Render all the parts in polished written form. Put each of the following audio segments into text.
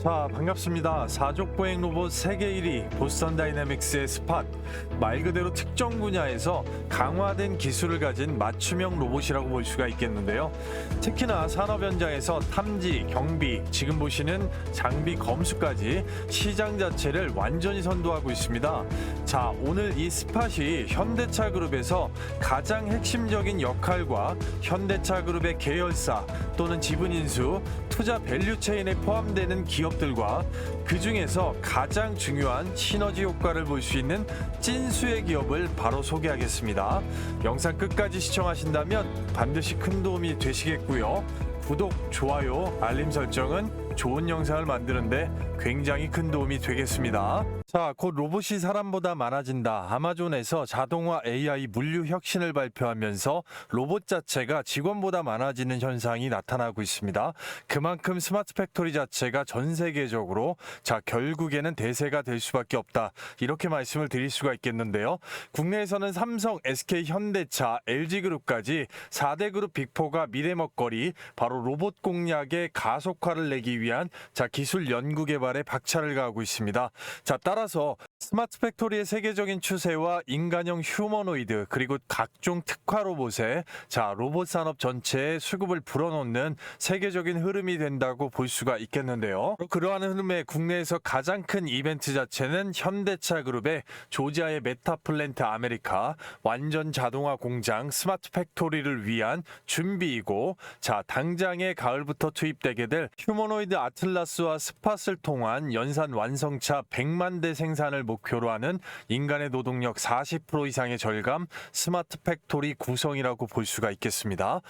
자, 반갑습니다. 사족보행 로봇 세계 1위 보스턴 다이내믹스의 스팟. 말 그대로 특정 분야에서 강화된 기술을 가진 맞춤형 로봇이라고 볼 수가 있겠는데요. 특히나 산업 현장에서 탐지, 경비, 지금 보시는 장비 검수까지 시장 자체를 완전히 선도하고 있습니다. 자, 오늘 이 스팟이 현대차 그룹에서 가장 핵심적인 역할과 현대차 그룹의 계열사 또는 지분 인수, 투자 밸류 체인에 포함되는 기업들과 그 중에서 가장 중요한 시너지 효과를 볼 수 있는 찐수의 기업을 바로 소개하겠습니다. 영상 끝까지 시청하신다면 반드시 큰 도움이 되시겠고요. 구독, 좋아요, 알림 설정은 좋은 영상을 만드는데 굉장히 큰 도움이 되겠습니다. 자, 곧 로봇이 사람보다 많아진다. 아마존에서 자동화 AI 물류 혁신을 발표하면서 로봇 자체가 직원보다 많아지는 현상이 나타나고 있습니다. 그만큼 스마트 팩토리 자체가 전 세계적으로 결국에는 대세가 될 수밖에 없다. 이렇게 말씀을 드릴 수가 있겠는데요. 국내에서는 삼성, SK, 현대차, LG그룹까지 4대 그룹 빅4가 미래 먹거리 바로 로봇 공략의 가속화를 내기 위한 기술 연구 개발에 박차를 가하고 있습니다. 따라서 스마트 팩토리의 세계적인 추세와 인간형 휴머노이드 그리고 각종 특화 로봇에 로봇 산업 전체에 수급을 불어넣는 세계적인 흐름이 된다고 볼 수가 있겠는데요. 그러한 흐름에 국내에서 가장 큰 이벤트 자체는 현대차 그룹의 조지아의 메타플랜트 아메리카 완전 자동화 공장 스마트 팩토리를 위한 준비이고, 당장의 가을부터 투입되게 될 휴머노이드 아틀라스와 스팟을 통한 연산 완성차 100만 대 생산을 목표로 하는 인간의 노동력 40% 이상의 절감 스마트 팩토리 구성이라고 볼 수가 있겠습니다.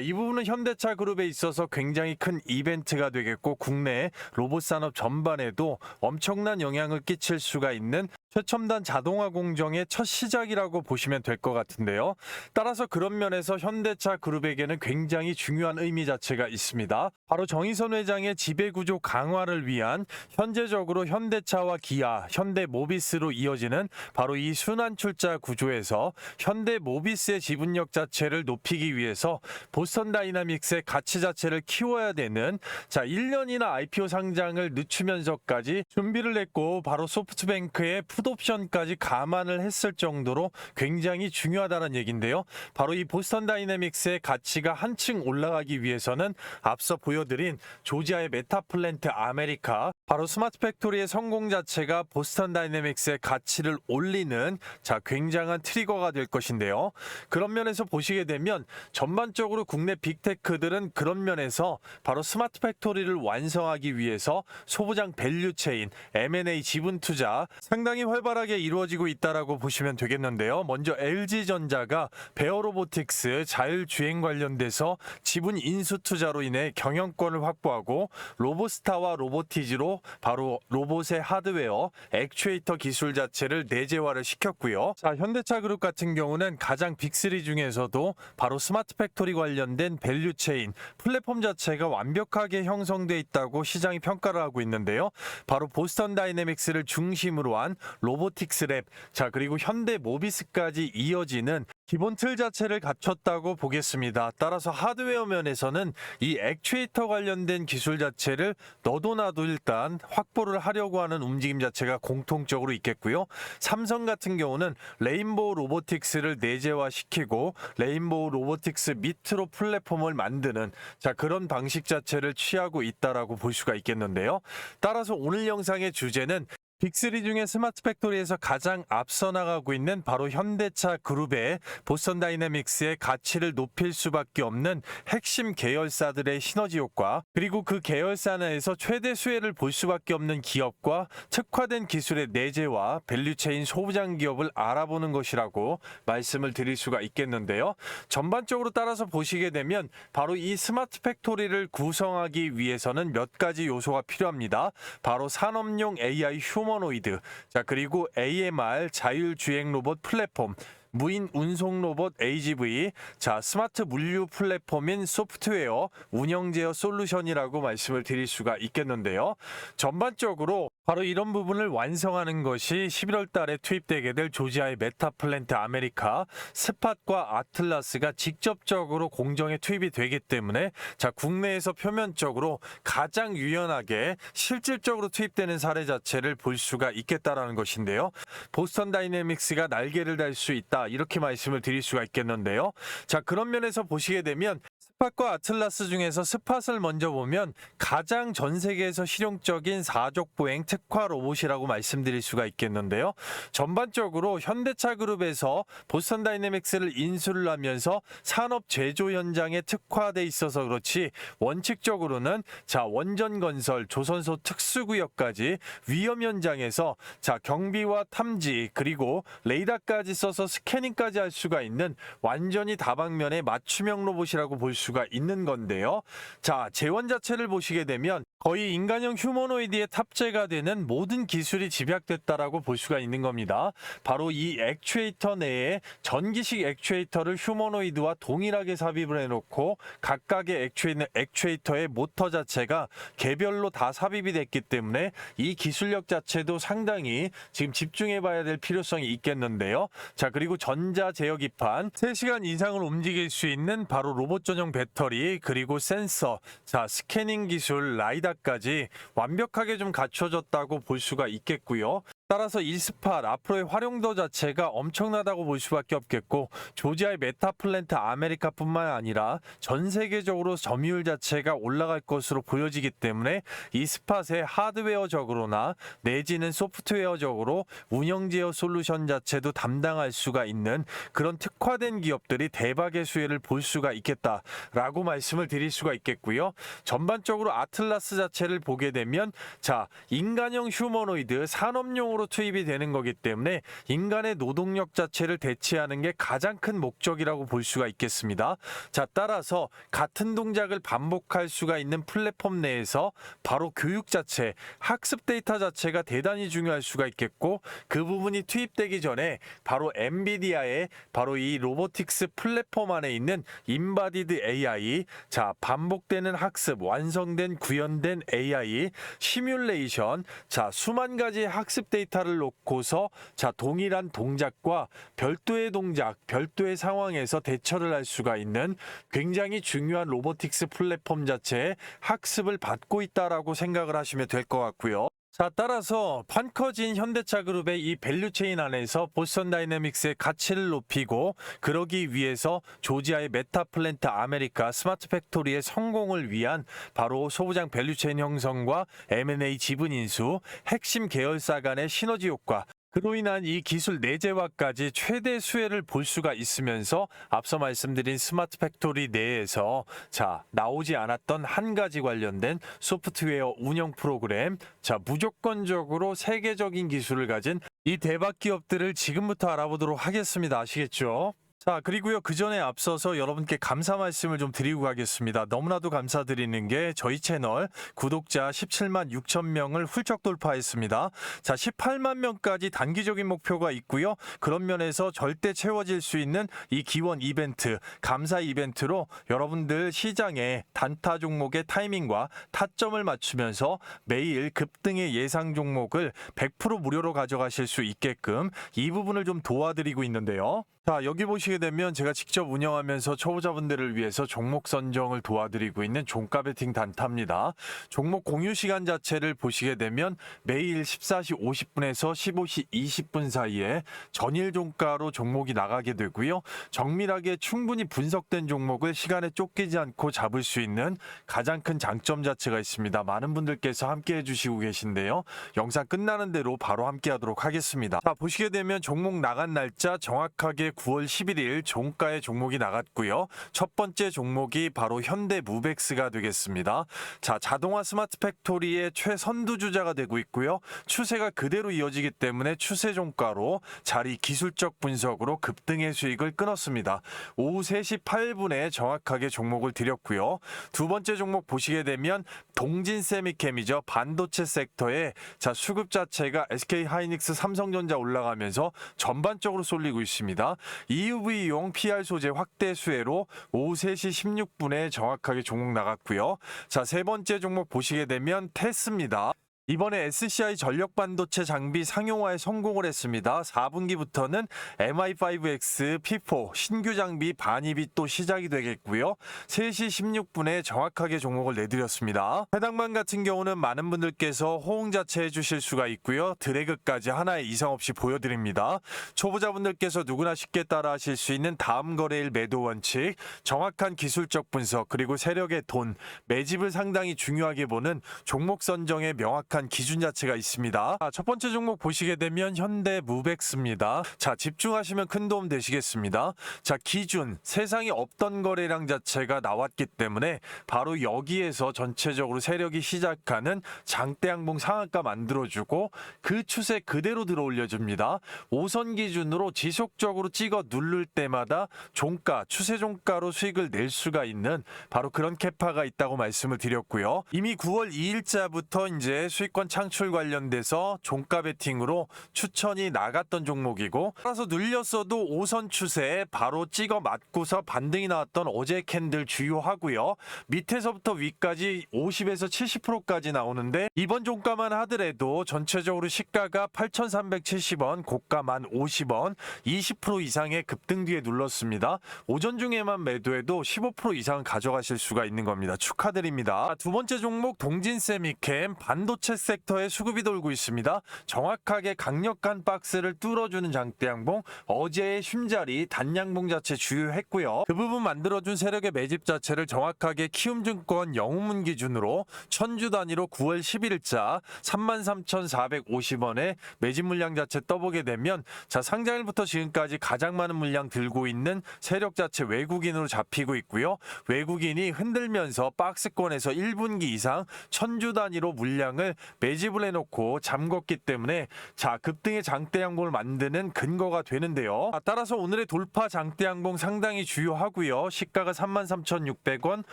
이 부분은 현대차 그룹에 있어서 굉장히 큰 이벤트가 되겠고, 국내 로봇 산업 전반에도 엄청난 영향을 끼칠 수가 있는 최첨단 자동화 공정의 첫 시작이라고 보시면 될 것 같은데요. 따라서 그런 면에서 현대차 그룹에게는 굉장히 중요한 의미 자체가 있습니다. 바로 정의선 회장의 지배구조 강화를 위한 현재적으로 현대차와 기아, 현대모비스로 이어지는 바로 이 순환출자 구조에서 현대모비스의 지분력 자체를 높이기 위해서 보스턴 다이나믹스의 가치 자체를 키워야 되는 1년이나 IPO 상장을 늦추면서까지 준비를 했고, 바로 소프트뱅크의 풋옵션까지 감안을 했을 정도로 굉장히 중요하다는 얘기인데요. 바로 이 보스턴 다이내믹스의 가치가 한층 올라가기 위해서는 앞서 보여드린 조지아의 메타플랜트 아메리카 바로 스마트 팩토리의 성공 자체가 보스턴 다이내믹스의 가치를 올리는 굉장한 트리거가 될 것인데요. 그런 면에서 보시게 되면 전반적으로 국내 빅테크들은 그런 면에서 바로 스마트 팩토리를 완성하기 위해서 소부장 밸류 체인, M&A 지분 투자 상당히 활발하게 이루어지고 있다라고 보시면 되겠는데요. 먼저 LG전자가 베어로보틱스 자율주행 관련돼서 지분 인수 투자로 인해 경영권을 확보하고, 로보스타와 로보티즈로 바로 로봇의 하드웨어, 액추에이터 기술 자체를 내재화를 시켰고요. 현대차 그룹 같은 경우는 가장 빅3 중에서도 바로 스마트 팩토리 관련된 밸류 체인, 플랫폼 자체가 완벽하게 형성돼 있다고 시장이 평가를 하고 있는데요. 바로 보스턴 다이내믹스를 중심으로 한 로보틱스 랩, 그리고 현대모비스까지 이어지는 기본 틀 자체를 갖췄다고 보겠습니다. 따라서 하드웨어 면에서는 이 액추에이터 관련된 기술 자체를 너도 나도 일단 확보를 하려고 하는 움직임 자체가 공통적으로 있겠고요. 삼성 같은 경우는 레인보우 로보틱스를 내재화시키고 레인보우 로보틱스 밑으로 플랫폼을 만드는 그런 방식 자체를 취하고 있다라고 볼 수가 있겠는데요. 따라서 오늘 영상의 주제는 빅3 중에 스마트 팩토리에서 가장 앞서 나가고 있는 바로 현대차 그룹의 보스턴 다이내믹스의 가치를 높일 수밖에 없는 핵심 계열사들의 시너지 효과, 그리고 그 계열사 내에서 최대 수혜를 볼 수밖에 없는 기업과 특화된 기술의 내재와 밸류체인 소부장 기업을 알아보는 것이라고 말씀을 드릴 수가 있겠는데요. 전반적으로 따라서 보시게 되면 바로 이 스마트 팩토리를 구성하기 위해서는 몇 가지 요소가 필요합니다. 바로 산업용 AI 휴머노이드, 그리고 AMR 자율주행 로봇 플랫폼, 무인 운송 로봇 AGV, 자, 스마트 물류 플랫폼인 소프트웨어 운영 제어 솔루션이라고 말씀을 드릴 수가 있겠는데요. 전반적으로 바로 이런 부분을 완성하는 것이 11월 달에 투입되게 될 조지아의 메타플랜트 아메리카, 스팟과 아틀라스가 직접적으로 공정에 투입이 되기 때문에 자, 국내에서 표면적으로 가장 유연하게 실질적으로 투입되는 사례 자체를 볼 수가 있겠다라는 것인데요. 보스턴 다이내믹스가 날개를 달 수 있다, 이렇게 말씀을 드릴 수가 있겠는데요. 자, 그런 면에서 보시게 되면 스팟과 아틀라스 중에서 스팟을 먼저 보면 가장 전 세계에서 실용적인 사족 보행 특화 로봇이라고 말씀드릴 수가 있겠는데요. 전반적으로 현대차 그룹에서 보스턴 다이내믹스를 인수를 하면서 산업 제조 현장에 특화돼 있어서 그렇지, 원칙적으로는 자, 원전 건설, 조선소 특수구역까지 위험 현장에서 자, 경비와 탐지 그리고 레이더까지 써서 스캐닝까지 할 수가 있는 완전히 다방면의 맞춤형 로봇이라고 볼 수가 있는 건데요. 자, 재원 자체를 보시게 되면 거의 인간형 휴머노이드에 탑재가 되는 모든 기술이 집약됐다라고 볼 수가 있는 겁니다. 바로 이 액추에이터 내에 전기식 액추에이터를 휴머노이드와 동일하게 삽입을 해놓고 각각의 액추에이터의 모터 자체가 개별로 다 삽입이 됐기 때문에 이 기술력 자체도 상당히 지금 집중해 봐야 될 필요성이 있겠는데요. 자, 그리고 전자 제어기판, 3시간 이상을 움직일 수 있는 바로 로봇 전용 배터리, 그리고 센서, 자, 스캐닝 기술, 라이다까지 완벽하게 좀 갖춰졌다고 볼 수가 있겠고요. 따라서 이 스팟 앞으로의 활용도 자체가 엄청나다고 볼 수밖에 없겠고, 조지아의 메타플랜트 아메리카뿐만 아니라 전 세계적으로 점유율 자체가 올라갈 것으로 보여지기 때문에 이 스팟의 하드웨어적으로나 내지는 소프트웨어적으로 운영 제어 솔루션 자체도 담당할 수가 있는 그런 특화된 기업들이 대박의 수혜를 볼 수가 있겠다라고 말씀을 드릴 수가 있겠고요. 전반적으로 아틀라스 자체를 보게 되면 자, 인간형 휴머노이드 산업용으로 투입이 되는 거기 때문에 인간의 노동력 자체를 대체하는 게 가장 큰 목적이라고 볼 수가 있겠습니다. 자, 따라서 같은 동작을 반복할 수가 있는 플랫폼 내에서 바로 교육 자체, 학습 데이터 자체가 대단히 중요할 수가 있겠고, 그 부분이 투입되기 전에 바로 엔비디아의 바로 이 로보틱스 플랫폼 안에 있는 인바디드 AI, 자, 반복되는 학습, 완성된 구현된 AI, 시뮬레이션, 자, 수만 가지의 학습 데이터를 놓고서 자, 동일한 동작과 별도의 동작, 별도의 상황에서 대처를 할 수가 있는 굉장히 중요한 로보틱스 플랫폼 자체의 학습을 받고 있다라고 생각을 하시면 될 것 같고요. 자, 따라서 판커진 현대차 그룹의 이 밸류체인 안에서 보스턴 다이내믹스의 가치를 높이고, 그러기 위해서 조지아의 메타플랜트 아메리카 스마트 팩토리의 성공을 위한 바로 소부장 밸류체인 형성과 M&A 지분 인수, 핵심 계열사 간의 시너지 효과, 그로 인한 이 기술 내재화까지 최대 수혜를 볼 수가 있으면서 앞서 말씀드린 스마트 팩토리 내에서 자, 나오지 않았던 한 가지 관련된 소프트웨어 운영 프로그램, 자, 무조건적으로 세계적인 기술을 가진 이 대박 기업들을 지금부터 알아보도록 하겠습니다. 아시겠죠? 자, 그리고요, 그 전에 앞서서 여러분께 감사 말씀을 좀 드리고 가겠습니다. 너무나도 감사드리는 게 저희 채널 구독자 17만 6천 명을 훌쩍 돌파했습니다. 자, 18만 명까지 단기적인 목표가 있고요. 그런 면에서 절대 채워질 수 있는 이 기원 이벤트, 감사 이벤트로 여러분들 시장의 단타 종목의 타이밍과 타점을 맞추면서 매일 급등의 예상 종목을 100% 무료로 가져가실 수 있게끔 이 부분을 좀 도와드리고 있는데요. 자, 여기 보시게 되면 제가 직접 운영하면서 초보자분들을 위해서 종목 선정을 도와드리고 있는 종가 베팅 단타입니다. 종목 공유 시간 자체를 보시게 되면 매일 14시 50분에서 15시 20분 사이에 전일 종가로 종목이 나가게 되고요. 정밀하게 충분히 분석된 종목을 시간에 쫓기지 않고 잡을 수 있는 가장 큰 장점 자체가 있습니다. 많은 분들께서 함께 해주시고 계신데요. 영상 끝나는 대로 바로 함께 하도록 하겠습니다. 자, 보시게 되면 종목 나간 날짜 정확하게 9월 11일 종가의 종목이 나갔고요. 첫 번째 종목이 바로 현대무벡스가 되겠습니다. 자, 자동화 스마트 팩토리의 최선두주자가 되고 있고요. 추세가 그대로 이어지기 때문에 추세 종가로 자리 기술적 분석으로 급등의 수익을 끊었습니다. 오후 3시 8분에 정확하게 종목을 드렸고요. 두 번째 종목 보시게 되면 동진세미캠이죠. 반도체 섹터의 자, 수급 자체가 SK 하이닉스, 삼성전자 올라가면서 전반적으로 쏠리고 있습니다. EUV용 PR 소재 확대 수혜로 오후 3시 16분에 정확하게 종목 나갔고요. 자, 세 번째 종목 보시게 되면 테스입니다. 이번에 SCI 전력 반도체 장비 상용화에 성공을 했습니다. 4분기부터는 MI5X P4 신규 장비 반입이 또 시작이 되겠고요. 3시 16분에 정확하게 종목을 내드렸습니다. 해당만 같은 경우는 많은 분들께서 호응 자체해 주실 수가 있고요. 드래그까지 하나의 이상 없이 보여드립니다. 초보자분들께서 누구나 쉽게 따라 하실 수 있는 다음 거래일 매도 원칙, 정확한 기술적 분석, 그리고 세력의 돈, 매집을 상당히 중요하게 보는 종목 선정의 명확한 기준 자체가 있습니다. 첫 번째 종목 보시게 되면 현대무벡스입니다. 자, 집중하시면 큰 도움 되시겠습니다. 자, 기준 세상에 없던 거래량 자체가 나왔기 때문에 바로 여기에서 전체적으로 세력이 시작하는 장대 양봉 상한가 만들어주고 그 추세 그대로 들어 올려줍니다. 5선 기준으로 지속적으로 찍어 누를 때마다 종가, 추세 종가로 수익을 낼 수가 있는 바로 그런 캐파가 있다고 말씀을 드렸고요. 이미 9월 2일자부터 이제 수익권 창출 관련돼서 종가 베팅으로 추천이 나갔던 종목이고, 따라서 눌렸어도 5선 추세에 바로 찍어 맞고서 반등이 나왔던 어제 캔들 주요하고요. 밑에서부터 위까지 50에서 70%까지 나오는데 이번 종가만 하더라도 전체적으로 시가가 8,370원, 고가만 50원, 20% 이상의 급등 뒤에 눌렀습니다. 오전 중에만 매도해도 15% 이상 가져가실 수가 있는 겁니다. 축하드립니다. 두 번째 종목 동진세미캠 반도체 섹터에 수급이 돌고 있습니다. 정확하게 강력한 박스를 뚫어주는 장대양봉, 어제의 쉼자리 단양봉 자체 주요했고요. 그 부분 만들어준 세력의 매집 자체를 정확하게 키움증권 영웅문 기준으로 천주 단위로 9월 10일자 33,450원에 매집 물량 자체 떠보게 되면, 자, 상장일부터 지금까지 가장 많은 물량 들고 있는 세력 자체 외국인으로 잡히고 있고요. 외국인이 흔들면서 박스권에서 1분기 이상 천주 단위로 물량을 매집을 해놓고 잠궜기 때문에 자, 급등의 장대 양봉을 만드는 근거가 되는데요. 따라서 오늘의 돌파 장대 양봉 상당히 주요하고요. 시가가 33,600원,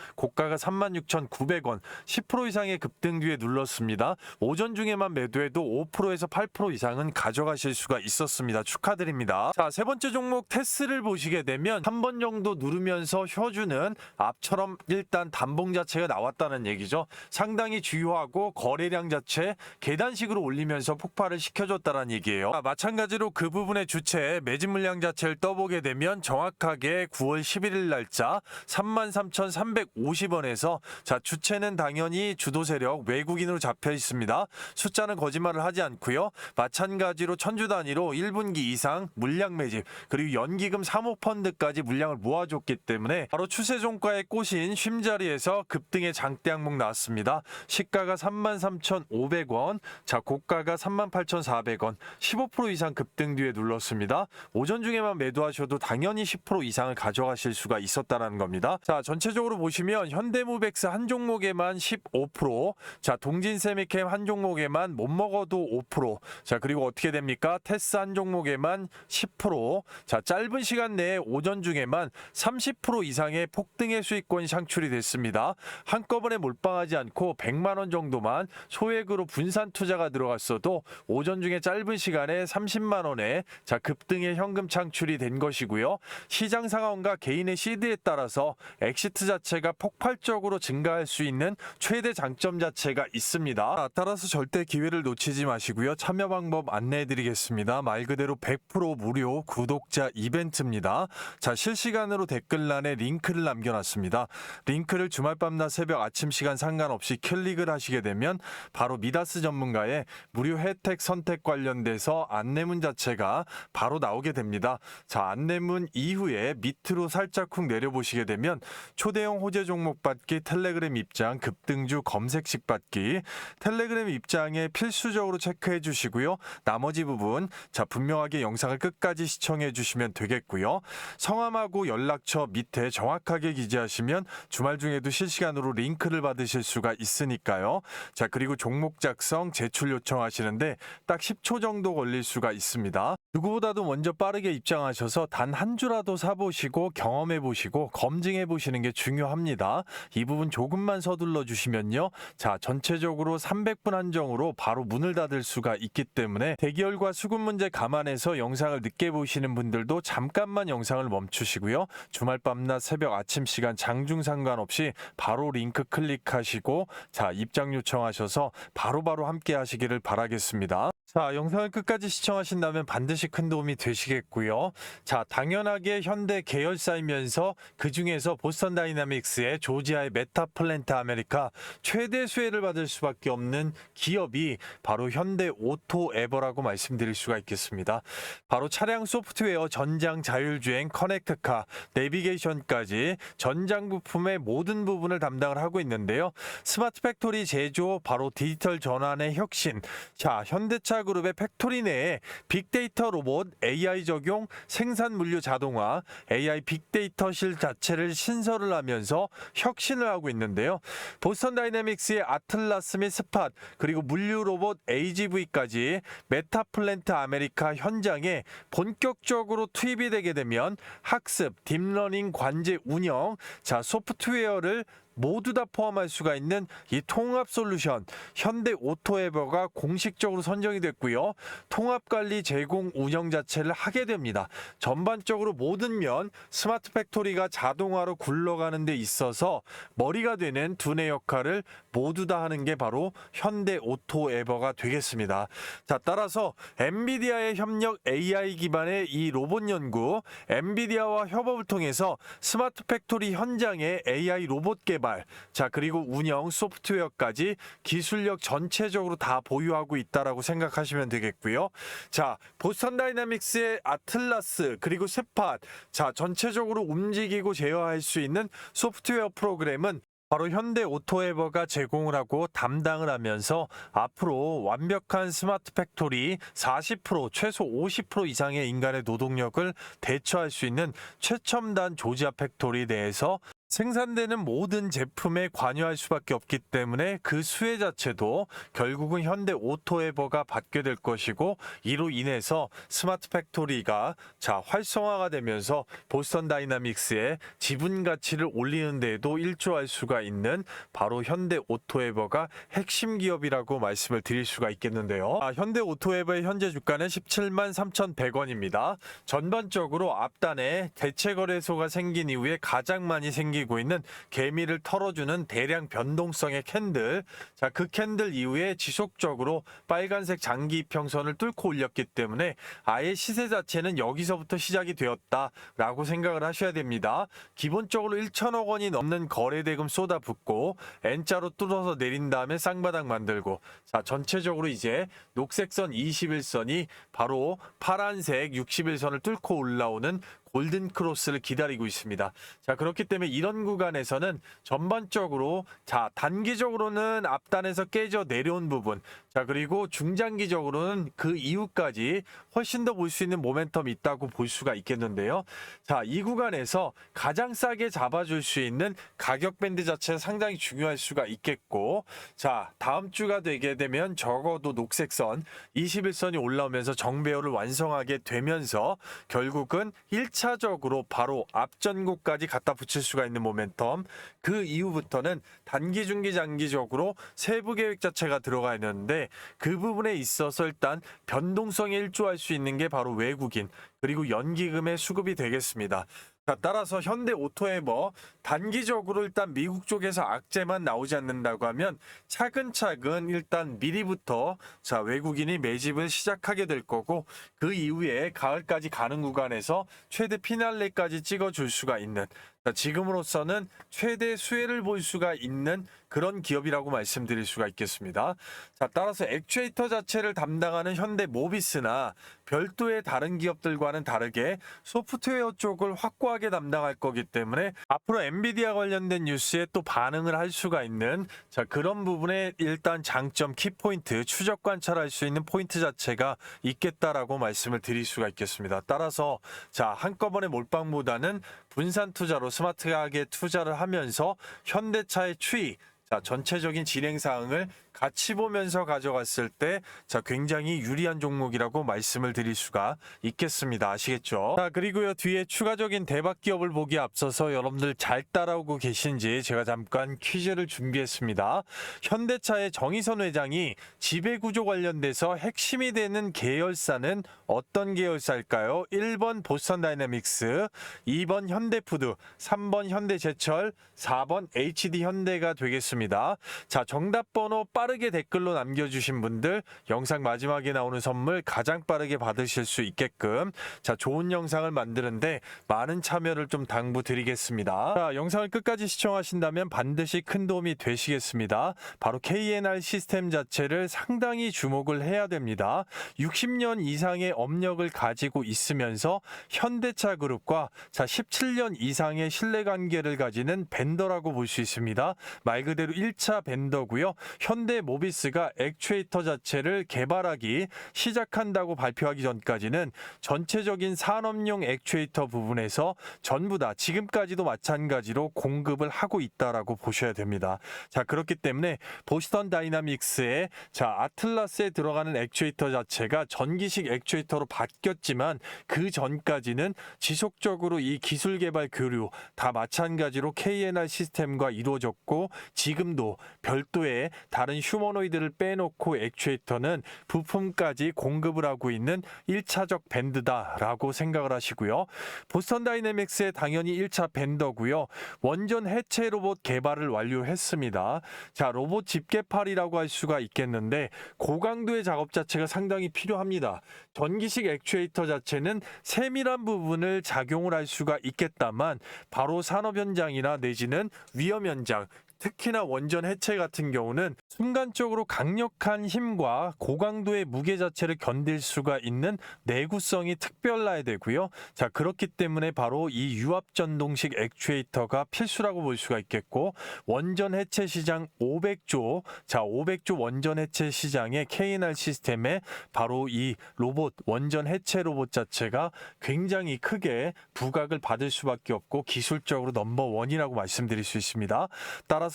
고가가 36,900원, 10% 이상의 급등 뒤에 눌렀습니다. 오전 중에만 매도해도 5%에서 8% 이상은 가져가실 수가 있었습니다. 축하드립니다. 자, 세 번째 종목 테스를 보시게 되면 한 번 정도 누르면서 쉬어주는 앞처럼 일단 단봉 자체가 나왔다는 얘기죠. 상당히 주요하고 거래량 자체 계단식으로 올리면서 폭발을 시켜줬다는 얘기예요. 마찬가지로 그 부분의 주체 매집 물량 자체를 떠보게 되면 정확하게 9월 11일 날짜 33,350원에서 자, 주체는 당연히 주도 세력 외국인으로 잡혀 있습니다. 숫자는 거짓말을 하지 않고요. 마찬가지로 천주 단위로 1분기 이상 물량 매집, 그리고 연기금 사모펀드까지 물량을 모아줬기 때문에 바로 추세 종가의 꽃인 쉼자리에서 급등의 장대 항목 나왔습니다. 시가가 33,500원, 자, 고가가 38,400원, 15% 이상 급등 뒤에 눌렀습니다. 오전 중에만 매도하셔도 당연히 10% 이상을 가져가실 수가 있었다는 겁니다. 자, 전체적으로 보시면 현대무벡스 한 종목에만 15%, 자, 동진세미캠 한 종목에만 못 먹어도 5%, 자, 그리고 어떻게 됩니까? 테스 한 종목에만 10%, 자, 짧은 시간 내에 오전 중에만 30% 이상의 폭등의 수익권이 창출이 됐습니다. 한꺼번에 몰빵하지 않고 100만 원 정도만 소액으로 분산 투자가 들어갔어도 오전 중에 짧은 시간에 30만 원에 자, 급등의 현금 창출이 된 것이고요. 시장 상황과 개인의 시드에 따라서 엑시트 자체가 폭발적으로 증가할 수 있는 최대 장점 자체가 있습니다. 따라서 절대 기회를 놓치지 마시고요. 참여 방법 안내해 드리겠습니다. 말 그대로 100% 무료 구독자 이벤트입니다. 자, 실시간으로 댓글란에 링크를 남겨놨습니다. 링크를 주말 밤낮 새벽 아침 시간 상관없이 클릭을 하시게 되면 바로 미다스 전문가의 무료 혜택 선택 관련돼서 안내문 자체가 바로 나오게 됩니다. 자, 안내문 이후에 밑으로 살짝 쿵 내려보시게 되면 초대형 호재 종목 받기, 텔레그램 입장, 급등주 검색식 받기, 텔레그램 입장에 필수적으로 체크해 주시고요. 나머지 부분 자, 분명하게 영상을 끝까지 시청해 주시면 되겠고요. 성함하고 연락처 밑에 정확하게 기재하시면 주말 중에도 실시간으로 링크를 받으실 수가 있으니까요. 자, 그리고 종목 작성 제출 요청하시는데 딱 10초 정도 걸릴 수가 있습니다. 누구보다도 먼저 빠르게 입장하셔서 단 한 주라도 사보시고 경험해보시고 검증해보시는 게 중요합니다. 이 부분 조금만 서둘러 주시면요. 자, 전체적으로 300분 한정으로 바로 문을 닫을 수가 있기 때문에 대기열과 수급 문제 감안해서 영상을 늦게 보시는 분들도 잠깐만 영상을 멈추시고요. 주말 밤낮 새벽 아침 시간 장중 상관없이 바로 링크 클릭하시고 자, 입장 요청하셔서 바로바로 함께 하시기를 바라겠습니다. 자, 영상을 끝까지 시청하신다면 반드시 큰 도움이 되시겠고요. 자, 당연하게 현대 계열사이면서 그 중에서 보스턴 다이나믹스의 조지아의 메타플랜트 아메리카 최대 수혜를 받을 수밖에 없는 기업이 바로 현대 오토 에버라고 말씀드릴 수가 있겠습니다. 바로 차량 소프트웨어, 전장, 자율주행, 커넥트카, 내비게이션까지 전장 부품의 모든 부분을 담당을 하고 있는데요. 스마트 팩토리 제조, 바로 디지털 전환의 혁신. 자, 현대차 그룹의 팩토리 내에 빅데이터 로봇, AI 적용, 생산 물류 자동화, AI 빅데이터실 자체를 신설을 하면서 혁신을 하고 있는데요. 보스턴 다이내믹스의 아틀라스 및 스팟, 그리고 물류 로봇 AGV까지 메타플랜트 아메리카 현장에 본격적으로 투입이 되게 되면 학습, 딥러닝, 관제 운영, 자, 소프트웨어를 모두 다 포함할 수가 있는 이 통합 솔루션 현대 오토에버가 공식적으로 선정이 됐고요. 통합 관리, 제공, 운영 자체를 하게 됩니다. 전반적으로 모든 면 스마트 팩토리가 자동화로 굴러가는 데 있어서 머리가 되는 두뇌 역할을 모두 다 하는 게 바로 현대 오토에버가 되겠습니다. 자, 따라서 엔비디아의 협력 AI 기반의 이 로봇 연구, 엔비디아와 협업을 통해서 스마트 팩토리 현장의 AI 로봇 개발, 자, 그리고 운영, 소프트웨어까지 기술력 전체적으로 다 보유하고 있다라고 생각하시면 되겠고요. 자, 보스턴 다이내믹스의 아틀라스 그리고 스팟, 자, 전체적으로 움직이고 제어할 수 있는 소프트웨어 프로그램은 바로 현대 오토에버가 제공을 하고 담당을 하면서 앞으로 완벽한 스마트 팩토리 40%, 최소 50% 이상의 인간의 노동력을 대처할 수 있는 최첨단 조지아 팩토리 내에서 생산되는 모든 제품에 관여할 수밖에 없기 때문에 그 수혜 자체도 결국은 현대 오토에버가 받게 될 것이고, 이로 인해서 스마트 팩토리가 자, 활성화가 되면서 보스턴 다이나믹스의 지분 가치를 올리는 데에도 일조할 수가 있는 바로 현대 오토에버가 핵심 기업이라고 말씀을 드릴 수가 있겠는데요. 현대 오토에버의 현재 주가는 17만 3,100원입니다. 전반적으로 앞단에 대체 거래소가 생긴 이후에 가장 많이 생기고 있는 개미를 털어주는 대량 변동성의 캔들, 자, 그 캔들 이후에 지속적으로 빨간색 장기 이평선을 뚫고 올렸기 때문에 아예 시세 자체는 여기서부터 시작이 되었다라고 생각을 하셔야 됩니다. 기본적으로 1천억 원이 넘는 거래대금 쏟아붓고 N자로 뚫어서 내린 다음에 쌍바닥 만들고, 자, 전체적으로 이제 녹색선 21선이 바로 파란색 61선을 뚫고 올라오는 골든 크로스를 기다리고 있습니다. 자, 그렇기 때문에 이런 구간에서는 전반적으로 자, 단기적으로는 앞단에서 깨져 내려온 부분, 자, 그리고 중장기적으로는 그 이후까지 훨씬 더 볼 수 있는 모멘텀이 있다고 볼 수가 있겠는데요. 자, 이 구간에서 가장 싸게 잡아줄 수 있는 가격 밴드 자체가 상당히 중요할 수가 있겠고, 자, 다음 주가 되게 되면 적어도 녹색선 21선이 올라오면서 정배열을 완성하게 되면서 결국은 1차적으로 바로 앞전고까지 갖다 붙일 수가 있는 모멘텀, 그 이후부터는 단기, 중기, 장기적으로 세부 계획 자체가 들어가 있는데 그 부분에 있어서 일단 변동성에 일조할 수 있는 게 바로 외국인 그리고 연기금의 수급이 되겠습니다. 자, 따라서 현대 오토에버 단기적으로 일단 미국 쪽에서 악재만 나오지 않는다고 하면 차근차근 일단 미리부터 자, 외국인이 매집을 시작하게 될 거고, 그 이후에 가을까지 가는 구간에서 최대 피날레까지 찍어줄 수가 있는, 자, 지금으로서는 최대 수혜를 볼 수가 있는 그런 기업이라고 말씀드릴 수가 있겠습니다. 자, 따라서 액추에이터 자체를 담당하는 현대 모비스나 별도의 다른 기업들과는 다르게 소프트웨어 쪽을 확고하게 담당할 거기 때문에 앞으로 엔비디아 관련된 뉴스에 또 반응을 할 수가 있는, 자, 그런 부분에 일단 장점, 키포인트, 추적 관찰할 수 있는 포인트 자체가 있겠다라고 말씀을 드릴 수가 있겠습니다. 따라서 자, 한꺼번에 몰빵보다는 분산 투자로 스마트하게 투자를 하면서 현대차의 추이, 자, 전체적인 진행 사항을 같이 보면서 가져갔을 때 자, 굉장히 유리한 종목이라고 말씀을 드릴 수가 있겠습니다. 아시겠죠? 자, 그리고요, 뒤에 추가적인 대박 기업을 보기에 앞서서 여러분들 잘 따라오고 계신지 제가 잠깐 퀴즈를 준비했습니다. 현대차의 정의선 회장이 지배구조 관련돼서 핵심이 되는 계열사는 어떤 계열사일까요? 1번 보스턴 다이내믹스, 2번 현대푸드, 3번 현대제철, 4번 HD 현대가 되겠습니다. 자, 정답 번호 빠르게 댓글로 남겨주신 분들 영상 마지막에 나오는 선물 가장 빠르게 받으실 수 있게끔 자, 좋은 영상을 만드는데 많은 참여를 좀 당부드리겠습니다. 자, 영상을 끝까지 시청하신다면 반드시 큰 도움이 되시겠습니다. 바로 KNR 시스템 자체를 상당히 주목을 해야 됩니다. 60년 이상의 업력을 가지고 있으면서 현대차 그룹과 자, 17년 이상의 신뢰관계를 가지는 벤더라고 볼 수 있습니다. 말 그대로 1차 벤더고요. 현대모비스가 액추에이터 자체를 개발하기 시작한다고 발표하기 전까지는 전체적인 산업용 액추에이터 부분에서 전부 다 지금까지도 마찬가지로 공급을 하고 있다라고 보셔야 됩니다. 자, 그렇기 때문에 보스턴 다이나믹스의 자, 아틀라스에 들어가는 액추에이터 자체가 전기식 액추에이터로 바뀌었지만 그 전까지는 지속적으로 이 기술 개발 교류 다 마찬가지로 KNR 시스템과 이루어졌고 지금도 별도의 다른 휴머노이드를 빼놓고 액추에이터는 부품까지 공급을 하고 있는 1차적 밴드다라고 생각을 하시고요. 보스턴 다이내믹스의 당연히 1차 밴더고요. 원전 해체 로봇 개발을 완료했습니다. 자, 로봇 집게팔이라고 할 수가 있겠는데 고강도의 작업 자체가 상당히 필요합니다. 전기식 액추에이터 자체는 세밀한 부분을 작용을 할 수가 있겠다만 바로 산업 현장이나 내지는 위험 현장 특히나 원전 해체 같은 경우는 순간적으로 강력한 힘과 고강도의 무게 자체를 견딜 수가 있는 내구성이 특별해야 되고요. 자, 그렇기 때문에 바로 이 유압 전동식 액추에이터가 필수라고 볼 수가 있겠고 원전 해체 시장 500조, 자, 500조 원전 해체 시장의 KNR 시스템에 바로 이 로봇, 원전 해체 로봇 자체가 굉장히 크게 부각을 받을 수밖에 없고 기술적으로 넘버원이라고 말씀드릴 수 있습니다. 따라서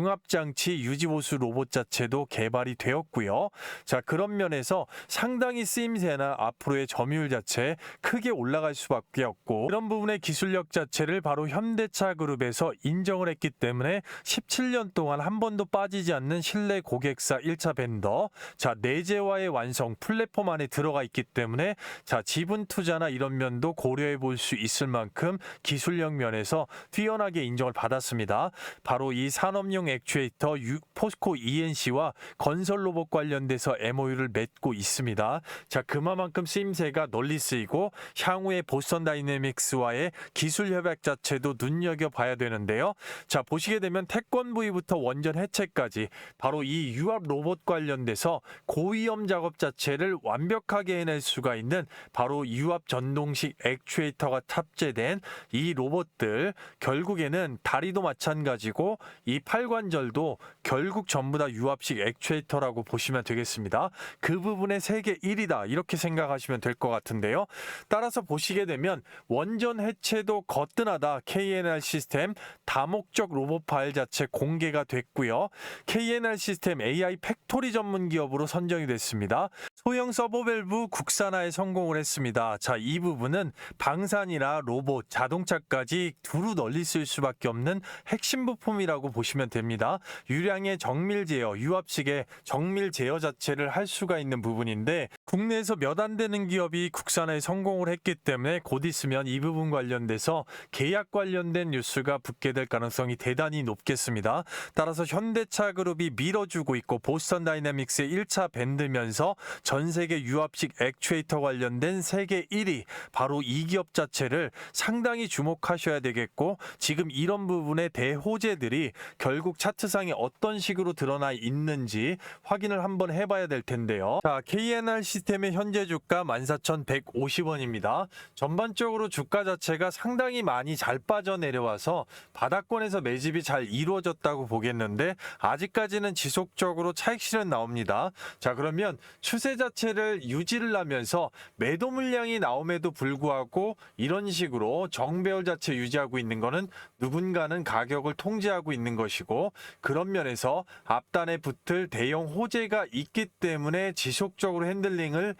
핵융합장치 유지보수 로봇 자체도 개발이 되었고요. 자, 그런 면에서 상당히 쓰임새나 앞으로의 점유율 자체 크게 올라갈 수밖에 없고 그런 부분의 기술력 자체를 바로 현대차 그룹에서 인정을 했기 때문에 17년 동안 한 번도 빠지지 않는 신뢰 고객사 1차 벤더, 자, 내재화의 완성 플랫폼 안에 들어가 있기 때문에 자, 지분 투자나 이런 면도 고려해 볼 수 있을 만큼 기술력 면에서 뛰어나게 인정을 받았습니다. 바로 이 산업용 액추에이터 포스코 ENC와 건설 로봇 관련돼서 MOU를 맺고 있습니다. 자, 그만큼 쓰임새가 널리 쓰이고 향후에 보스턴 다이내믹스와의 기술 협약 자체도 눈여겨봐야 되는데요. 자, 보시게 되면 태권브이부터 원전 해체까지 바로 이 유압 로봇 관련돼서 고위험 작업 자체를 완벽하게 해낼 수가 있는 바로 유압 전동식 액추에이터가 탑재된 이 로봇들 결국에는 다리도 마찬가지고 이 팔관절도 결국 전부 다 유압식 액추에이터라고 보시면 되겠습니다. 그 부분의 세계 1위다 이렇게 생각하시면 될 것 같은데요. 따라서 보시게 되면 원전 해체도 거뜬하다 KNR 시스템 다목적 로봇 파일 자체 공개가 됐고요. KNR 시스템 AI 팩토리 전문 기업으로 선정이 됐습니다. 소형 서버밸브 국산화에 성공을 했습니다. 자, 이 부분은 방산이나 로봇, 자동차까지 두루 널리 쓸 수밖에 없는 핵심 부품이라고 보시면 됩니다. 유량의 정밀 제어, 유압식의 정밀 제어 자체를 할 수가 있는 부분인데 국내에서 몇 안 되는 기업이 국산화에 성공을 했기 때문에 곧 있으면 이 부분 관련돼서 계약 관련된 뉴스가 붙게 될 가능성이 대단히 높겠습니다. 따라서 현대차 그룹이 밀어주고 있고 보스턴 다이내믹스의 1차 밴드면서 전 세계 유압식 액추에이터 관련된 세계 1위 바로 이 기업 자체를 상당히 주목하셔야 되겠고 지금 이런 부분의 대호재들이 결국 차트상에 어떤 식으로 드러나 있는지 확인을 한번 해봐야 될 텐데요. 자, KNR 시스템의 현재 주가 14,150원입니다. 전반적으로 주가 자체가 상당히 많이 잘 빠져내려와서 바닥권에서 매집이 잘 이루어졌다고 보겠는데 아직까지는 지속적으로 차익실은 나옵니다. 자, 그러면 추세 자체를 유지를 하면서 매도 물량이 나옴에도 불구하고 이런 식으로 정배열 자체 유지하고 있는 거는 누군가는 가격을 통제하고 있는 있는 것이고, 그런 면에서 앞단에 붙을 대형 호재가 있기 때문에 지속적으로 핸들링을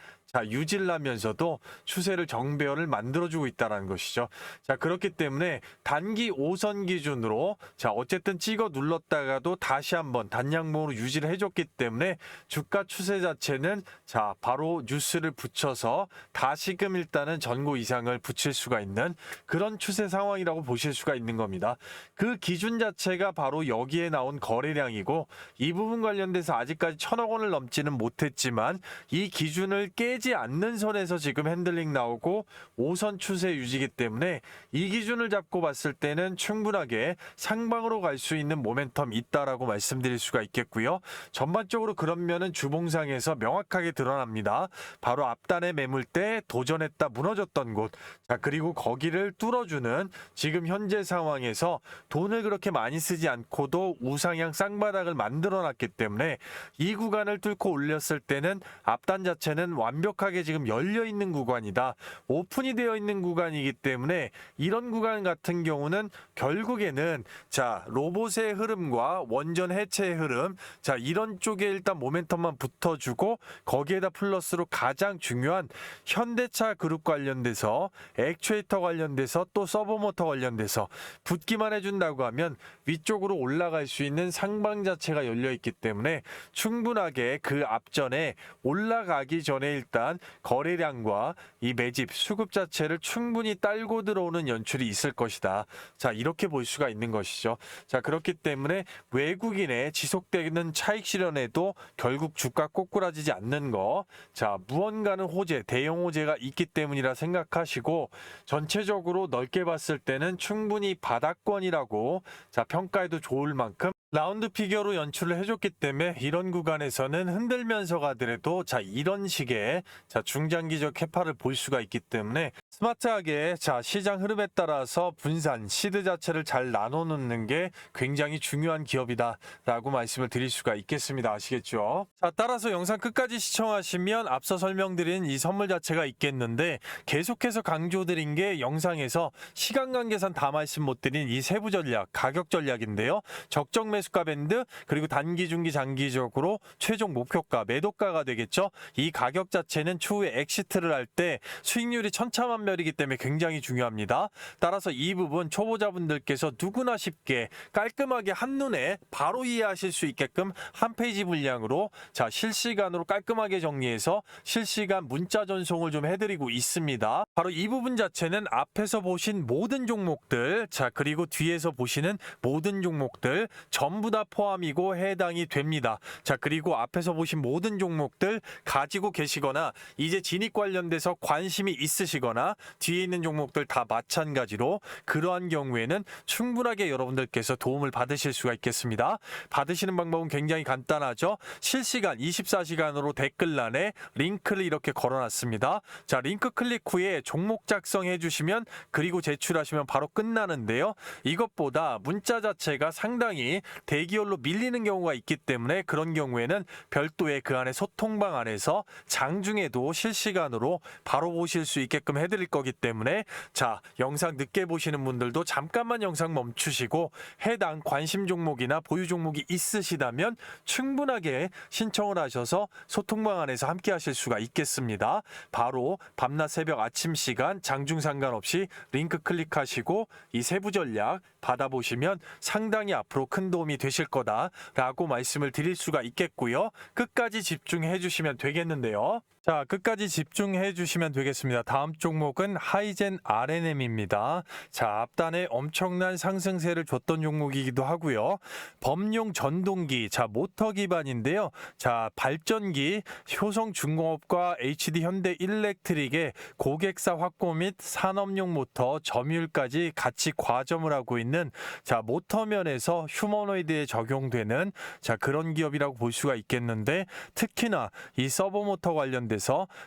유지를 하면서도 추세를 정배열을 만들어주고 있다는 것이죠. 자, 그렇기 때문에 단기 5선 기준으로 어쨌든 찍어 눌렀다가도 다시 한번 단양봉으로 유지를 해줬기 때문에 주가 추세 자체는 바로 뉴스를 붙여서 다시금 일단은 전고 이상을 붙일 수가 있는 그런 추세 상황이라고 보실 수가 있는 겁니다. 그 기준 자체가 바로 여기에 나온 거래량이고, 이 부분 관련돼서 아직까지 1,000억 원을 넘지는 못했지만 이 기준을 깨지 않는 선에서 지금 핸들링 나오고 5선 추세 유지이기 때문에 이 기준을 잡고 봤을 때는 충분하게 상방으로 갈 수 있는 모멘텀이 있다라고 말씀드릴 수가 있겠고요. 전반적으로 그런 면은 주봉상에서 명확하게 드러납니다. 바로 앞단에 매물대 도전했다 무너졌던 곳, 그리고 거기를 뚫어주는 지금 현재 상황에서 돈을 그렇게 많이 쓰지 않고도 우상향 쌍바닥을 만들어놨기 때문에 이 구간을 뚫고 올렸을 때는 앞단 자체는 완벽하게 지금 열려있는 구간이다, 오픈이 되어 있는 구간이기 때문에 이런 구간 같은 경우는 결국에는 로봇의 흐름과 원전 해체의 흐름, 이런 쪽에 일단 모멘텀만 붙어주고, 거기에다 플러스로 가장 중요한 현대차 그룹 관련돼서 액추에이터 관련돼서 또 서버모터 관련돼서 붙기만 해준다고 하면 위쪽으로 올라갈 수 있는 상방 자체가 열려있기 때문에 충분하게 그 앞전에 올라가기 전에 일단 거래량과 이 매집 수급 자체를 충분히 딸고 들어오는 연출이 있을 것이다. 이렇게 볼 수가 있는 것이죠. 그렇기 때문에 외국인의 지속되는 차익 실현에도 결국 주가 꼬꾸라지지 않는 거, 무언가는 호재, 대형 호재가 있기 때문이라 생각하시고, 전체적으로 넓게 봤을 때는 충분히 바닥권이라고 평가해도 좋을 만큼 라운드 피겨로 연출을 해줬기 때문에 이런 구간에서는 흔들면서 가더라도 이런 식의 중장기적 캐파를 볼 수가 있기 때문에 스마트하게 시장 흐름에 따라서 분산, 시드 자체를 잘 나눠 놓는 게 굉장히 중요한 기업이다라고 말씀을 드릴 수가 있겠습니다. 아시겠죠? 따라서 영상 끝까지 시청하시면 앞서 설명드린 이 선물 자체가 있겠는데, 계속해서 강조드린 게 영상에서 시간 관계상 다 말씀 못 드린 이 세부 전략, 가격 전략인데요. 적정 매수가 밴드, 그리고 단기, 중기, 장기적으로 최종 목표가, 매도가가 되겠죠. 이 가격 자체는 추후에 엑시트를 할 때 수익률이 천차만별이기 때문에 굉장히 중요합니다. 따라서 이 부분 초보자분들께서 누구나 쉽게 깔끔하게 한눈에 바로 이해하실 수 있게끔 한 페이지 분량으로 실시간으로 깔끔하게 정리해서 실시간 문자 전송을 좀 해드리고 있습니다. 바로 이 부분 자체는 앞에서 보신 모든 종목들, 그리고 뒤에서 보시는 모든 종목들 전부 다 포함이고 해당이 됩니다. 그리고 앞에서 보신 모든 종목들 가지고 계시거나 이제 진입 관련돼서 관심이 있으시거나 뒤에 있는 종목들 다 마찬가지로 그러한 경우에는 충분하게 여러분들께서 도움을 받으실 수가 있겠습니다. 받으시는 방법은 굉장히 간단하죠. 실시간 24시간으로 댓글란에 링크를 이렇게 걸어놨습니다. 링크 클릭 후에 종목 작성해 주시면, 그리고 제출하시면 바로 끝나는데요. 이것보다 문자 자체가 상당히 대기열로 밀리는 경우가 있기 때문에 그런 경우에는 별도의 그 안에 소통방 안에서 장중에도 실시간으로 바로 보실 수 있게끔 해드릴 거기 때문에 영상 늦게 보시는 분들도 잠깐만 영상 멈추시고 해당 관심 종목이나 보유 종목이 있으시다면 충분하게 신청을 하셔서 소통방 안에서 함께 하실 수가 있겠습니다. 바로 밤낮 새벽 아침 시간 장중 상관없이 링크 클릭하시고 이 세부 전략 받아보시면 상당히 앞으로 큰 도움이 되실 거다라고 말씀을 드릴 수가 있겠고요. 끝까지 집중해 주시면 되겠는데요. 끝까지 집중해 주시면 되겠습니다. 다음 종목은 하이젠 RNM입니다. 앞단에 엄청난 상승세를 줬던 종목이기도 하고요. 범용 전동기, 모터 기반인데요. 발전기, 효성중공업과 HD 현대 일렉트릭의 고객사 확보 및 산업용 모터 점유율까지 같이 과점을 하고 있는 모터면에서 휴머노이드에 적용되는 그런 기업이라고 볼 수가 있겠는데, 특히나 이 서버모터 관련돼서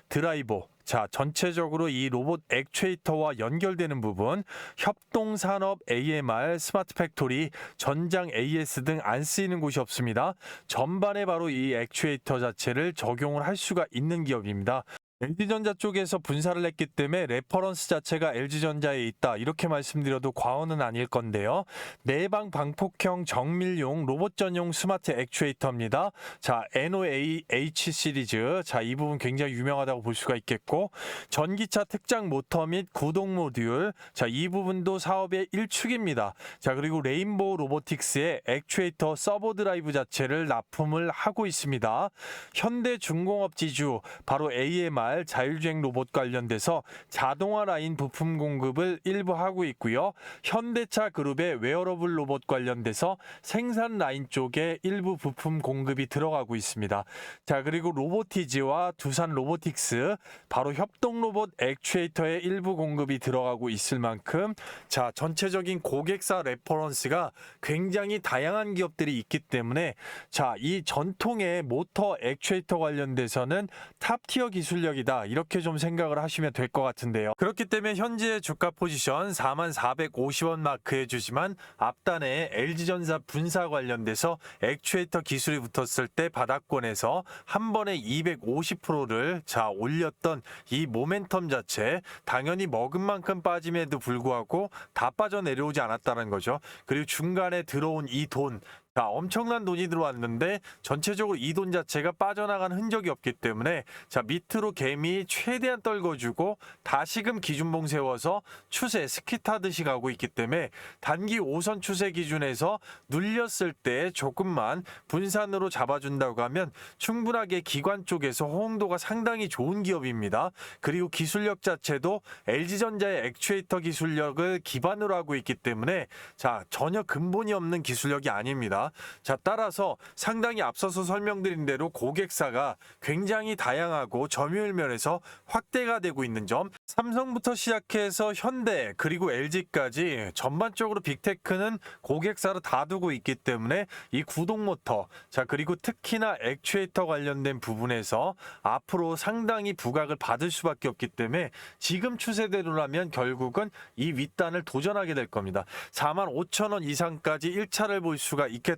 드라이버, 전체적으로 이 로봇 액추에이터와 연결되는 부분, 협동산업 AMR, 스마트 팩토리, 전장 AS 등 안 쓰이는 곳이 없습니다. 전반에 바로 이 액추에이터 자체를 적용을 할 수가 있는 기업입니다. LG전자 쪽에서 분사를 했기 때문에 레퍼런스 자체가 LG전자에 있다 이렇게 말씀드려도 과언은 아닐 건데요. 내방 방폭형 정밀용 로봇 전용 스마트 액추에이터입니다. 자, NOAH 시리즈. 자, 이 부분 굉장히 유명하다고 볼 수가 있겠고, 전기차 특장 모터 및 구동 모듈. 자, 이 부분도 사업의 일축입니다. 자, 그리고 레인보우 로보틱스의 액추에이터 서버 드라이브 자체를 납품을 하고 있습니다. 현대중공업 지주 바로 AMR 자율주행 로봇 관련돼서 자동화 라인 부품 공급을 일부 하고 있고요. 현대차 그룹의 웨어러블 로봇 관련돼서 생산 라인 쪽에 일부 부품 공급이 들어가고 있습니다. 자, 그리고 로보티즈와 두산 로보틱스 바로 협동 로봇 액추에이터의 일부 공급이 들어가고 있을 만큼, 자, 전체적인 고객사 레퍼런스가 굉장히 다양한 기업들이 있기 때문에, 자, 이 전통의 모터 액추에이터 관련돼서는 탑티어 기술력이다 이렇게 좀 생각을 하시면 될 것 같은데요. 그렇기 때문에 현재 주가 포지션 4450원 마크해 주지만 앞단에 LG전자 분사 관련돼서 액추에이터 기술이 붙었을 때 바닥권에서 한 번에 250%를 자 올렸던 이 모멘텀 자체, 당연히 먹은 만큼 빠짐에도 불구하고 다 빠져 내려오지 않았다는 거죠. 그리고 중간에 들어온 이 돈, 자, 엄청난 돈이 들어왔는데 전체적으로 이 돈 자체가 빠져나간 흔적이 없기 때문에, 자, 밑으로 개미 최대한 떨궈주고 다시금 기준봉 세워서 추세 스키 타듯이 가고 있기 때문에 단기 5선 추세 기준에서 눌렸을 때 조금만 분산으로 잡아준다고 하면 충분하게 기관 쪽에서 호응도가 상당히 좋은 기업입니다. 그리고 기술력 자체도 LG전자의 액추에이터 기술력을 기반으로 하고 있기 때문에, 자, 전혀 근본이 없는 기술력이 아닙니다. 자, 따라서 상당히 앞서서 설명드린 대로 고객사가 굉장히 다양하고 점유율 면에서 확대가 되고 있는 점, 삼성부터 시작해서 현대 그리고 LG까지 전반적으로 빅테크는 고객사로 다 두고 있기 때문에 이 구동 모터, 자, 그리고 특히나 액추에이터 관련된 부분에서 앞으로 상당히 부각을 받을 수밖에 없기 때문에 지금 추세대로라면 결국은 이 윗단을 도전하게 될 겁니다. 45,000원 이상까지 1차를 볼 수가 있겠다만,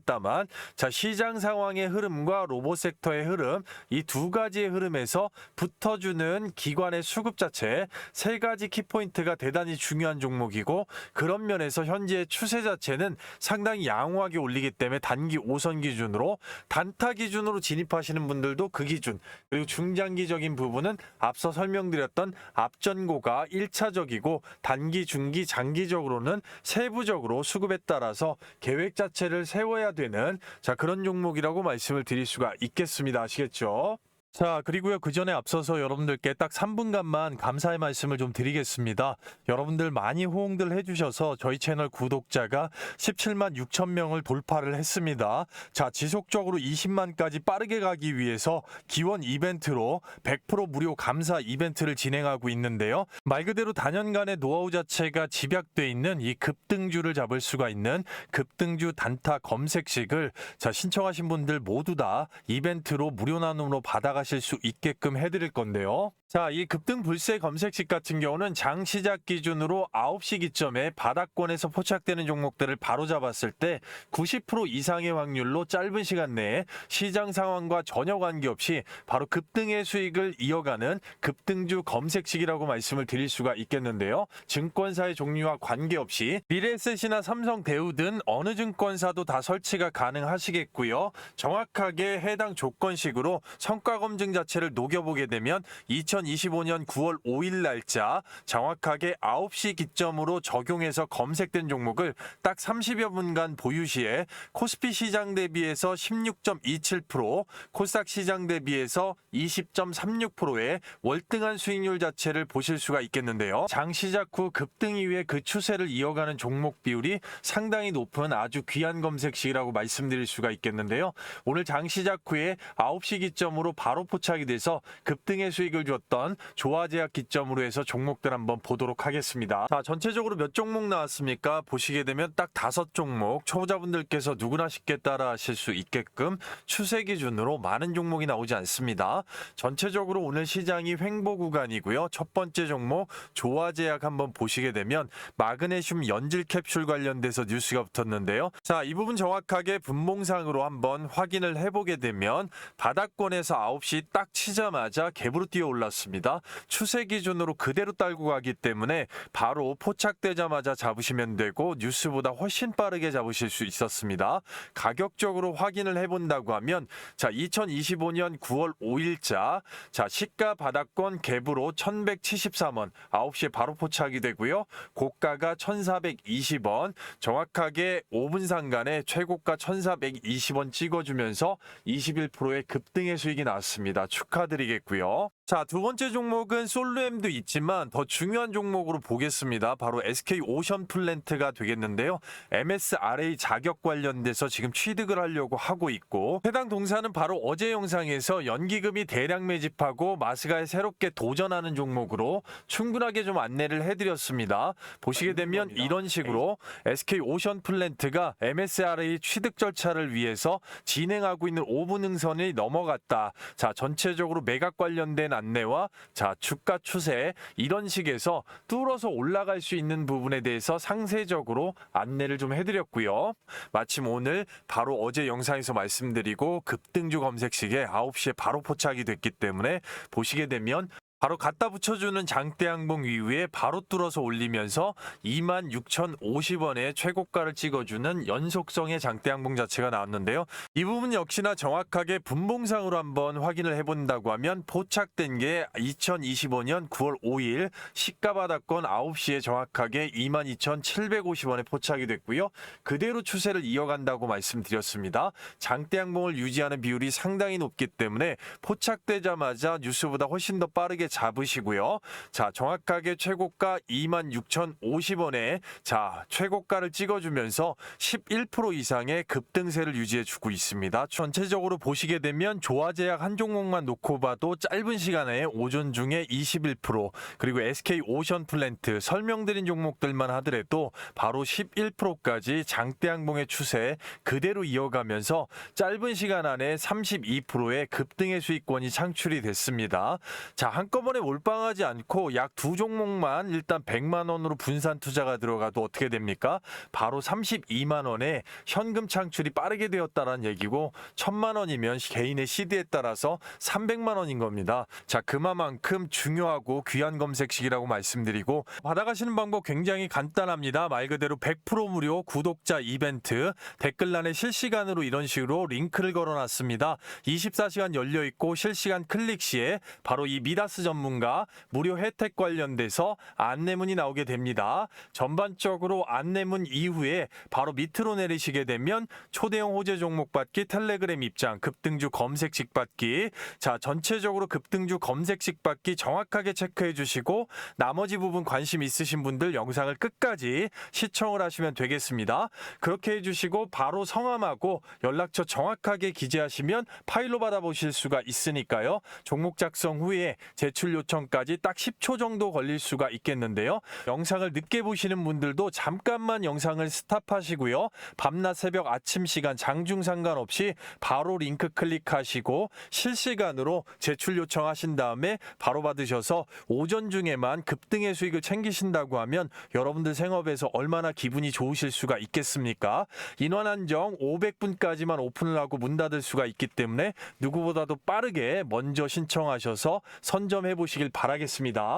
자, 시장 상황의 흐름과 로봇 섹터의 흐름, 이 두 가지의 흐름에서 붙어주는 기관의 수급 자체, 세 가지 키포인트가 대단히 중요한 종목이고, 그런 면에서 현재의 추세 자체는 상당히 양호하게 올리기 때문에 단기 5선 기준으로, 단타 기준으로 진입하시는 분들도 그 기준, 그리고 중장기적인 부분은 앞서 설명드렸던 앞전고가 1차적이고 단기, 중기, 장기적으로는 세부적으로 수급에 따라서 계획 자체를 세워야 되는, 자, 그런 종목이라고 말씀을 드릴 수가 있겠습니다. 아시겠죠? 자, 그리고요, 그 전에 앞서서 여러분들께 딱 3분간만 감사의 말씀을 좀 드리겠습니다. 여러분들 많이 호응들 해주셔서 저희 채널 구독자가 17만 6천 명을 돌파를 했습니다. 자, 지속적으로 20만까지 빠르게 가기 위해서 기원 이벤트로 100% 무료 감사 이벤트를 진행하고 있는데요. 말 그대로 단연간의 노하우 자체가 집약돼 있는 이 급등주를 잡을 수가 있는 급등주 단타 검색식을, 자, 신청하신 분들 모두 다 이벤트로 무료 나눔으로 받아가실 수 있게끔 해드릴 건데요. 자, 이 급등 불세 검색식 같은 경우는 장 시작 기준으로 9시 기점에 바닥권에서 포착되는 종목들을 바로 잡았을 때 90% 이상의 확률로 짧은 시간 내에 시장 상황과 전혀 관계없이 바로 급등의 수익을 이어가는 급등주 검색식이라고 말씀을 드릴 수가 있겠는데요. 증권사의 종류와 관계없이 미래에셋이나 삼성, 대우 등 어느 증권사도 다 설치가 가능하시겠고요. 정확하게 해당 조건식으로 성과 검증 자체를 녹여보게 되면 2025년 9월 5일 날짜 정확하게 9시 기점으로 적용해서 검색된 종목을 딱 30여 분간 보유 시에 코스피 시장 대비해서 16.27%, 코스닥 시장 대비해서 20.36%의 월등한 수익률 자체를 보실 수가 있겠는데요. 장 시작 후 급등 이후에 그 추세를 이어가는 종목 비율이 상당히 높은 아주 귀한 검색식이라고 말씀드릴 수가 있겠는데요. 오늘 장 시작 후에 9시 기점으로 바로 포착이 돼서 급등의 수익을 줬던 조화제약 기점으로 해서 종목들 한번 보도록 하겠습니다. 자, 전체적으로 몇 종목 나왔습니까? 보시게 되면 딱 5종목, 초보자분들께서 누구나 쉽게 따라 하실 수 있게끔 추세 기준으로 많은 종목이 나오지 않습니다. 전체적으로 오늘 시장이 횡보 구간이고요. 첫 번째 종목 조화제약 한번 보시게 되면 마그네슘 연질 캡슐 관련돼서 뉴스가 붙었는데요. 자, 이 부분 정확하게 분봉상으로 한번 확인을 해보게 되면 바닥권에서 9시 9시 딱 치자마자 갭으로 뛰어 올랐습니다. 추세 기준으로 그대로 딸고 가기 때문에 바로 포착되자마자 잡으시면 되고 뉴스보다 훨씬 빠르게 잡으실 수 있었습니다. 가격적으로 확인을 해본다고 하면 자 2025년 9월 5일자 자 시가 바닥권 갭으로 1173원 9시에 바로 포착이 되고요. 고가가 1420원 정확하게 5분 상간에 최고가 1420원 찍어주면서 21%의 급등의 수익이 나왔습니다. 축하드리겠고요. 자, 두 번째 종목은 솔루엠도 있지만 더 중요한 종목으로 보겠습니다. 바로 SK 오션 플랜트가 되겠는데요. MSRA 자격 관련돼서 지금 취득을 하려고 하고 있고 해당 동사는 바로 어제 영상에서 연기금이 대량 매집하고 마스가에 새롭게 도전하는 종목으로 충분하게 좀 안내를 해드렸습니다. 보시게 되면 이런 식으로 SK 오션 플랜트가 MSRA 취득 절차를 위해서 진행하고 있는 5분 응선이 넘어갔다. 자, 전체적으로 매각 관련된 안내와 자, 주가 추세 이런 식에서 뚫어서 올라갈 수 있는 부분에 대해서 상세적으로 안내를 좀 해드렸고요. 마침 오늘 바로 어제 영상에서 말씀드리고 급등주 검색식에 9시에 바로 포착이 됐기 때문에 보시게 되면 바로 갖다 붙여주는 장대양봉 이후에 바로 뚫어서 올리면서 26,050원의 최고가를 찍어주는 연속성의 장대양봉 자체가 나왔는데요. 이 부분 역시나 정확하게 분봉상으로 한번 확인을 해본다고 하면 포착된 게 2025년 9월 5일 시가 바닥권 9시에 정확하게 22,750원에 포착이 됐고요. 그대로 추세를 이어간다고 말씀드렸습니다. 장대양봉을 유지하는 비율이 상당히 높기 때문에 포착되자마자 뉴스보다 훨씬 더 빠르게 잡으시고요. 자, 정확하게 최고가 26,050원에 자, 최고가를 찍어주면서 11% 이상의 급등세를 유지해주고 있습니다. 전체적으로 보시게 되면 조화제약 한 종목만 놓고 봐도 짧은 시간에 오전 중에 21% 그리고 SK 오션 플랜트 설명드린 종목들만 하더라도 바로 11%까지 장대양봉의 추세 그대로 이어가면서 짧은 시간 안에 32%의 급등의 수익권이 창출이 됐습니다. 자, 한꺼번에 몰빵하지 않고 약 두 종목만 일단 100만 원으로 분산 투자가 들어가도 어떻게 됩니까? 바로 32만 원에 현금 창출이 빠르게 되었다는 얘기고 1000만 원이면 개인의 CD에 따라서 300만 원인 겁니다. 자, 그만큼 중요하고 귀한 검색식이라고 말씀드리고 받아가시는 방법 굉장히 간단합니다. 말 그대로 100% 무료 구독자 이벤트 댓글란에 실시간으로 이런 식으로 링크를 걸어놨습니다. 24시간 열려있고 실시간 클릭 시에 바로 이 미다스 전문가 무료 혜택 관련돼서 안내문이 나오게 됩니다. 전반적으로 안내문 이후에 바로 밑으로 내리시게 되면 초대형 호재 종목 받기 텔레그램 입장 급등주 검색식 받기 자 전체적으로 급등주 검색식 받기 정확하게 체크해 주시고 나머지 부분 관심 있으신 분들 영상을 끝까지 시청을 하시면 되겠습니다. 그렇게 해주시고 바로 성함하고 연락처 정확하게 기재하시면 파일로 받아보실 수가 있으니까요. 종목 작성 후에 제출 요청까지 딱 10초 정도 걸릴 수가 있겠는데요. 영상을 늦게 보시는 분들도 잠깐만 영상을 스탑하시고요. 밤낮 새벽 아침 시간 장중 상관없이 바로 링크 클릭하시고 실시간으로 제출 요청하신 다음에 바로 받으셔서 오전 중에만 급등의 수익을 챙기신다고 하면 여러분들 생업에서 얼마나 기분이 좋으실 수가 있겠습니까? 인원 한정 500분까지만 오픈을 하고 문 닫을 수가 있기 때문에 누구보다도 빠르게 먼저 신청하셔서 선점해 보시길 바라겠습니다.